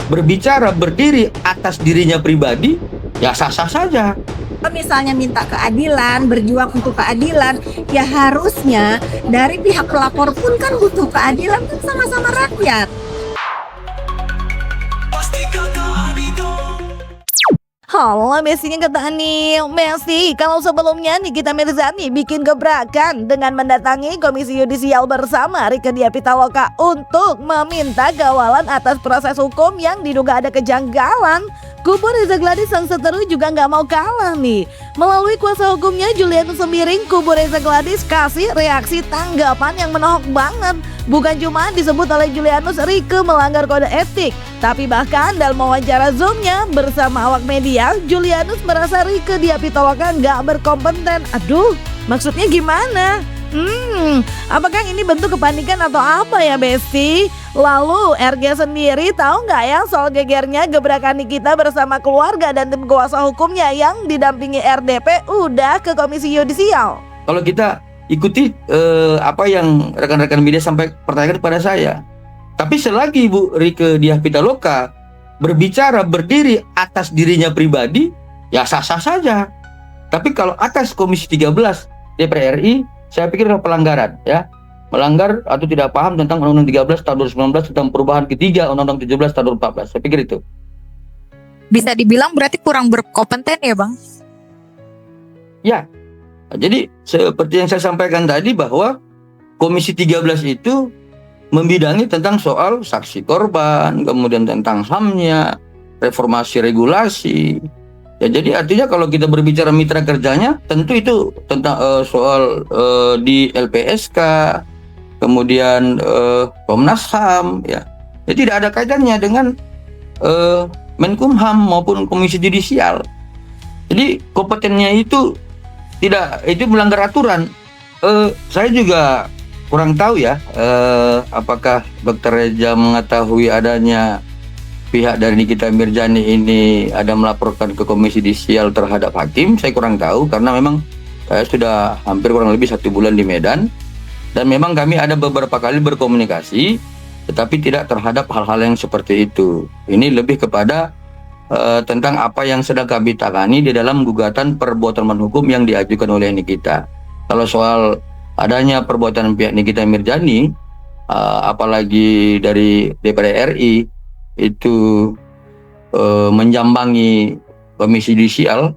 berbicara berdiri atas dirinya pribadi, ya sah-sah saja. Kalau misalnya minta keadilan, berjuang untuk keadilan, ya harusnya dari pihak pelapor pun kan butuh keadilan, kan sama-sama rakyat. Halo, Messi-nya kata Anil. Messi, kalau sebelumnya Nikita Mirzani bikin gebrakan dengan mendatangi Komisi Yudisial bersama Rieke Diah Pitaloka untuk meminta gawalan atas proses hukum yang diduga ada kejanggalan, kubu Reza Gladys sang seteru juga nggak mau kalah nih. Melalui kuasa hukumnya Julianus Sembiring, kubu Reza Gladys kasih reaksi tanggapan yang menohok banget. Bukan cuma disebut oleh Julianus Rieke melanggar kode etik, tapi bahkan dalam wawancara Zoom-nya bersama awak media, Julianus merasa Rieke Diah Pitaloka nggak berkompeten. Aduh, maksudnya gimana? Apakah ini bentuk kepanikan atau apa ya, Besti? Lalu RG sendiri tahu nggak ya soal gegernya gebrakan Nikita bersama keluarga dan tim kuasa hukumnya yang didampingi RDP udah ke Komisi Yudisial? Kalau kita ikuti apa yang rekan-rekan media sampai pertanyakan kepada saya. Tapi selagi Bu Rieke Diah Pitaloka berbicara berdiri atas dirinya pribadi, ya sah-sah saja. Tapi kalau atas Komisi 13 DPR RI, saya pikir adalah pelanggaran, ya. Melanggar atau tidak paham tentang Undang-Undang 13 tahun 2019 tentang perubahan ketiga Undang-Undang 17 tahun 2014. Saya pikir itu. Bisa dibilang berarti kurang berkompeten ya, Bang? Ya. Jadi seperti yang saya sampaikan tadi bahwa Komisi 13 itu membidangi tentang soal saksi korban, kemudian tentang HAM-nya, reformasi regulasi. Ya, jadi artinya kalau kita berbicara mitra kerjanya, tentu itu tentang soal di LPSK, kemudian Komnas HAM, ya. Jadi tidak ada kaitannya dengan Menkumham maupun Komisi Yudisial. Jadi kompetennya itu tidak, itu melanggar aturan. Saya juga kurang tahu ya, apakah Dr. Reza mengetahui adanya pihak dari Nikita Mirzani ini ada melaporkan ke Komisi Yudisial terhadap hakim. Saya kurang tahu karena memang saya sudah hampir kurang lebih 1 bulan di Medan dan memang kami ada beberapa kali berkomunikasi, tetapi tidak terhadap hal-hal yang seperti itu. Ini lebih kepada tentang apa yang sedang kami tangani di dalam gugatan perbuatan melawan hukum yang diajukan oleh Nikita. Kalau soal adanya perbuatan pihak Nikita Mirzani, apalagi dari DPR RI itu menjambangi Komisi Yudisial,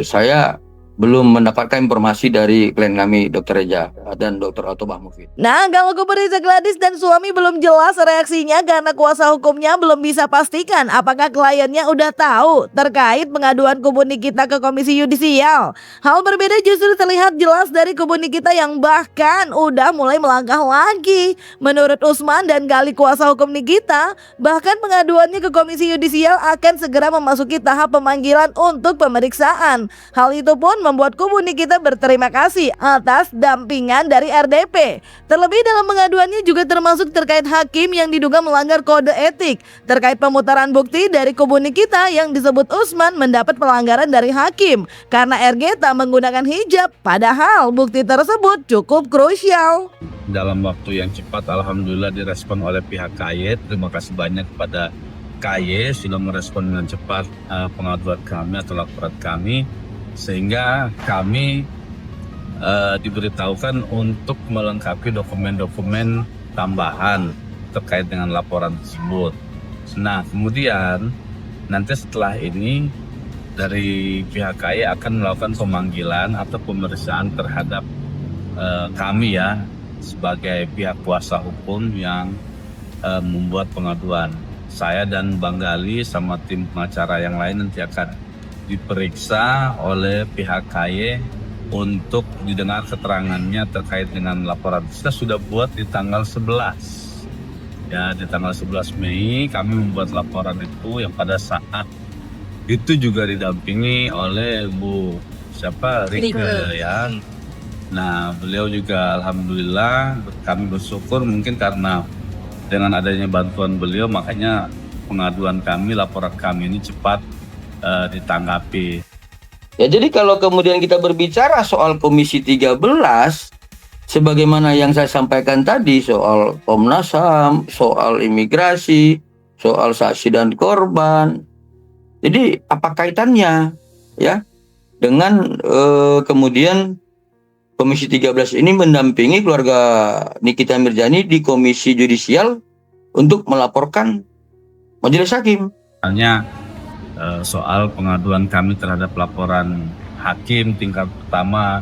saya belum mendapatkan informasi dari klien kami Dr. Reza dan Dr. Atobah Mufid. Nah, kalau kubu Reza Gladys dan suami belum jelas reaksinya karena kuasa hukumnya belum bisa pastikan apakah kliennya udah tahu terkait pengaduan kubu Nikita ke Komisi Yudisial. Hal berbeda justru terlihat jelas dari kubu Nikita yang bahkan udah mulai melangkah lagi. Menurut Usman dan Gali kuasa hukum Nikita, bahkan pengaduannya ke Komisi Yudisial akan segera memasuki tahap pemanggilan untuk pemeriksaan. Hal itu pun membuat kubu Nikita berterima kasih atas dampingan dari RDP. Terlebih dalam pengaduannya juga termasuk terkait hakim yang diduga melanggar kode etik. Terkait pemutaran bukti dari kubu Nikita yang disebut Usman mendapat pelanggaran dari hakim karena RG tak menggunakan hijab, padahal bukti tersebut cukup krusial. Dalam waktu yang cepat alhamdulillah direspon oleh pihak KY. Terima kasih banyak kepada KY sudah merespon dengan cepat pengaduan kami atau laporan kami, sehingga kami diberitahukan untuk melengkapi dokumen-dokumen tambahan terkait dengan laporan tersebut. Nah, kemudian nanti setelah ini dari pihak KY akan melakukan pemanggilan atau pemeriksaan terhadap kami ya sebagai pihak kuasa hukum yang membuat pengaduan. Saya dan Bang Gali sama tim pengacara yang lain nanti akan diperiksa oleh pihak KY untuk didengar keterangannya terkait dengan laporan. Kita sudah buat di tanggal 11. Ya, di tanggal 11 Mei kami membuat laporan itu yang pada saat itu juga didampingi oleh Bu Rieke ya. Nah, beliau juga alhamdulillah kami bersyukur mungkin karena dengan adanya bantuan beliau makanya pengaduan kami, laporan kami ini cepat ditanggapi. Ya, jadi kalau kemudian kita berbicara soal Komisi 13, sebagaimana yang saya sampaikan tadi soal Komnas HAM, soal imigrasi, soal saksi dan korban. Jadi apa kaitannya ya dengan kemudian Komisi 13 ini mendampingi keluarga Nikita Mirzani di Komisi Yudisial untuk melaporkan majelis hakim. Misalnya soal pengaduan kami terhadap laporan hakim tingkat pertama,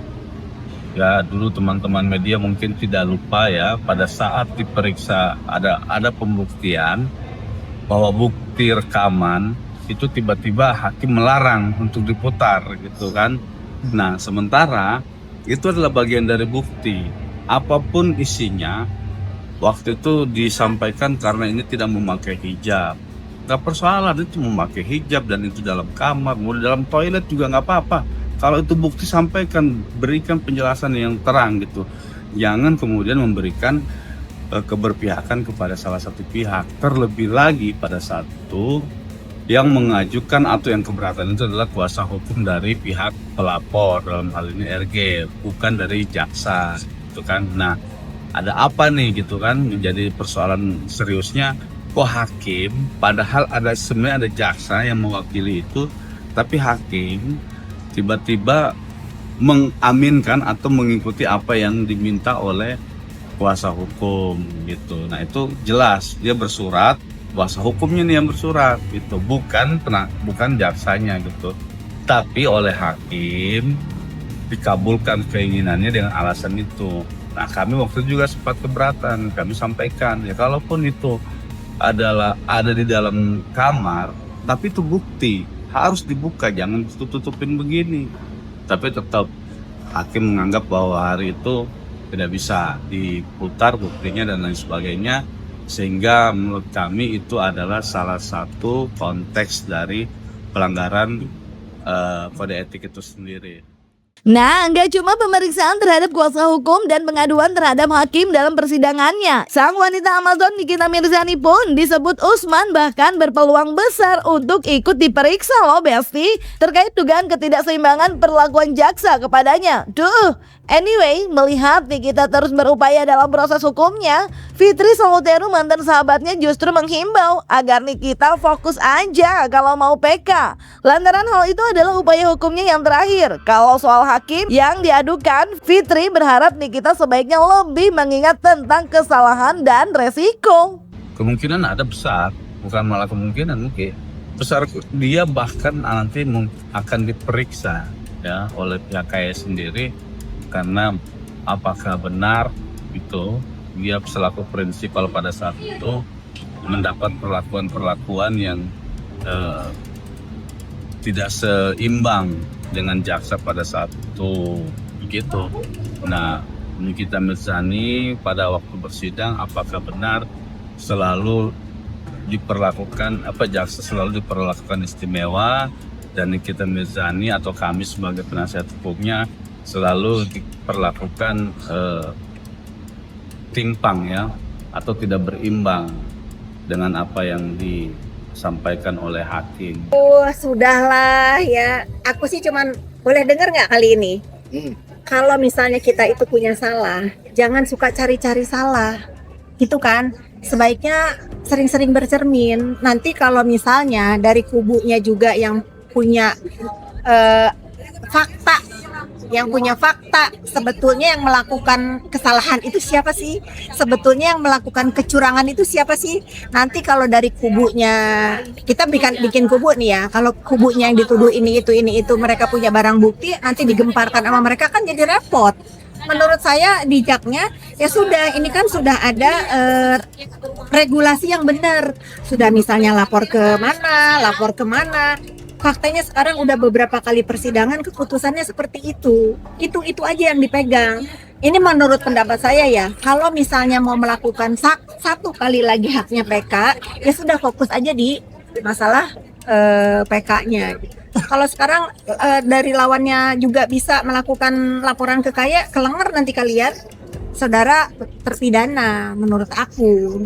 ya dulu teman-teman media mungkin tidak lupa ya, pada saat diperiksa ada pembuktian bahwa bukti rekaman itu tiba-tiba hakim melarang untuk diputar gitu kan. Nah sementara itu adalah bagian dari bukti, apapun isinya waktu itu disampaikan karena ini tidak memakai hijab. Gak persoalan itu memakai hijab dan itu dalam kamar, mau di dalam toilet juga nggak apa-apa. Kalau itu bukti sampaikan, berikan penjelasan yang terang gitu. Jangan kemudian memberikan keberpihakan kepada salah satu pihak. Terlebih lagi pada saat itu yang mengajukan atau yang keberatan itu adalah kuasa hukum dari pihak pelapor, dalam hal ini RG, bukan dari jaksa gitu kan. Nah, ada apa nih gitu kan, menjadi persoalan seriusnya kok hakim, padahal sebenarnya ada jaksa yang mewakili itu, tapi hakim tiba-tiba mengaminkan atau mengikuti apa yang diminta oleh kuasa hukum gitu. Nah itu jelas dia bersurat, kuasa hukumnya nih yang bersurat gitu, bukan jaksanya gitu. Tapi oleh hakim dikabulkan keinginannya dengan alasan itu. Nah kami waktu itu juga sempat keberatan, kami sampaikan ya kalaupun itu adalah ada di dalam kamar, tapi itu bukti harus dibuka, jangan tutup-tutupin begini. Tapi tetap hakim menganggap bahwa hari itu tidak bisa diputar buktinya dan lain sebagainya, sehingga menurut kami itu adalah salah satu konteks dari pelanggaran kode etik itu sendiri. Nah, nggak cuma pemeriksaan terhadap kuasa hukum dan pengaduan terhadap hakim dalam persidangannya. Sang wanita Amazon Nikita Mirzani pun disebut Usman bahkan berpeluang besar untuk ikut diperiksa loh Besti, terkait dugaan ketidakseimbangan perlakuan jaksa kepadanya. Anyway, melihat Nikita terus berupaya dalam proses hukumnya, Fitri Saloteru mantan sahabatnya justru menghimbau agar Nikita fokus aja kalau mau PK. Lantaran hal itu adalah upaya hukumnya yang terakhir. Kalau soal hakim yang diadukan, Fitri berharap Nikita sebaiknya lebih mengingat tentang kesalahan dan resiko. Kemungkinan ada besar, bukan malah kemungkinan, mungkin besar dia bahkan nanti akan diperiksa ya oleh pihak KS sendiri, karena apakah benar itu dia selaku prinsipal pada saat itu mendapat perlakuan yang tidak seimbang dengan jaksa pada saat itu begitu. Nah, Nikita Mirzani pada waktu bersidang apakah benar selalu diperlakukan jaksa selalu diperlakukan istimewa, dan Nikita Mirzani atau kami sebagai penasihat hukumnya selalu diperlakukan timpang ya, atau tidak berimbang dengan apa yang disampaikan oleh hakim. Sudahlah ya, aku sih cuman boleh dengar nggak kali ini? Kalau misalnya kita itu punya salah, jangan suka cari-cari salah, gitu kan? Sebaiknya sering-sering bercermin. Nanti kalau misalnya dari kubunya juga yang punya fakta, sebetulnya yang melakukan kesalahan itu siapa sih? Sebetulnya yang melakukan kecurangan itu siapa sih? Nanti kalau dari kubunya, kita bikin kubu nih ya, kalau kubunya yang dituduh ini itu mereka punya barang bukti, nanti digemparkan sama mereka kan jadi repot. Menurut saya bijaknya ya sudah, ini kan sudah ada regulasi yang benar. Sudah misalnya lapor kemana. Faktanya sekarang udah beberapa kali persidangan keputusannya seperti itu. Itu aja yang dipegang. Ini menurut pendapat saya ya, kalau misalnya mau melakukan satu kali lagi haknya PK, ya sudah fokus aja di masalah PK-nya. Kalau sekarang dari lawannya juga bisa melakukan laporan kelenger nanti kalian, saudara terpidana menurut aku.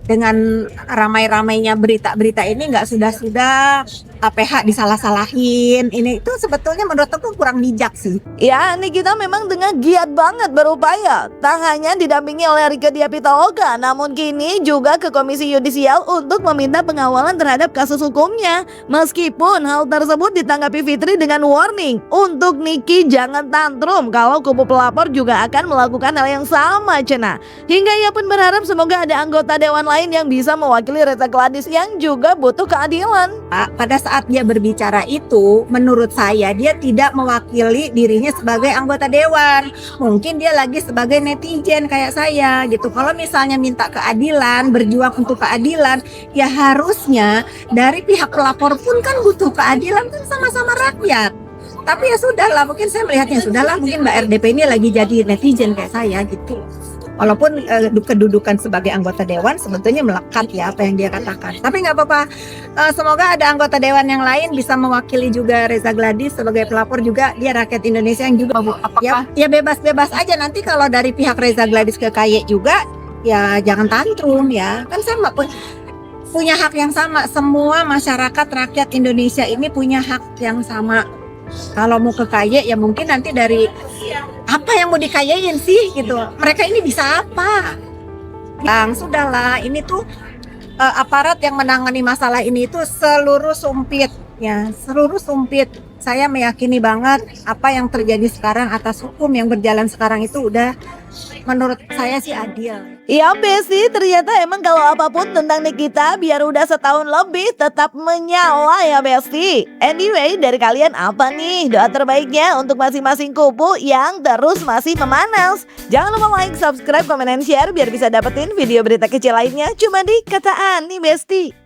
Dengan ramai-ramainya berita-berita ini nggak sudah APH disalah-salahin. Ini itu sebetulnya menurut aku kurang bijak sih. Ya, Nikita memang dengan giat banget berupaya. Tak hanya didampingi oleh Rieke Diah Pitaloka, namun kini juga ke Komisi Yudisial untuk meminta pengawalan terhadap kasus hukumnya. Meskipun hal tersebut ditanggapi Fitri dengan warning untuk Niki jangan tantrum kalau kubu pelapor juga akan melakukan hal yang sama, cenah. Hingga ia pun berharap semoga ada anggota dewan lain yang bisa mewakili Reza Gladys yang juga butuh keadilan. Pak, pada saat dia berbicara itu, menurut saya dia tidak mewakili dirinya sebagai anggota dewan. Mungkin dia lagi sebagai netizen kayak saya gitu. Kalau misalnya minta keadilan, berjuang untuk keadilan, ya harusnya dari pihak pelapor pun kan butuh keadilan, kan sama-sama rakyat. Tapi ya sudahlah, mungkin saya melihatnya sudahlah, mungkin Mbak RDP ini lagi jadi netizen kayak saya gitu. Walaupun kedudukan sebagai anggota dewan sebetulnya melekat ya apa yang dia katakan. Tapi nggak apa-apa. Semoga ada anggota dewan yang lain bisa mewakili juga Reza Gladys sebagai pelapor juga. Dia rakyat Indonesia yang juga ya bebas-bebas aja. Nanti kalau dari pihak Reza Gladys ke KY juga ya jangan tantrum ya. Kan sama punya hak yang sama. Semua masyarakat rakyat Indonesia ini punya hak yang sama. Kalau mau ke KY ya mungkin nanti dari apa yang mau dikayain sih gitu. Mereka ini bisa apa? Yang sudahlah, ini tuh aparat yang menangani masalah ini itu seluruh sumpit ya, seluruh sumpit. Saya meyakini banget apa yang terjadi sekarang atas hukum yang berjalan sekarang itu udah menurut saya sih adil. Ya Besti, ternyata emang kalau apapun tentang Nikita biar udah setahun lebih tetap menyala ya Besti. Anyway, dari kalian apa nih doa terbaiknya untuk masing-masing kubu yang terus masih memanas? Jangan lupa like, subscribe, komen, dan share biar bisa dapetin video berita kecil lainnya cuma di Kata Ani Besti.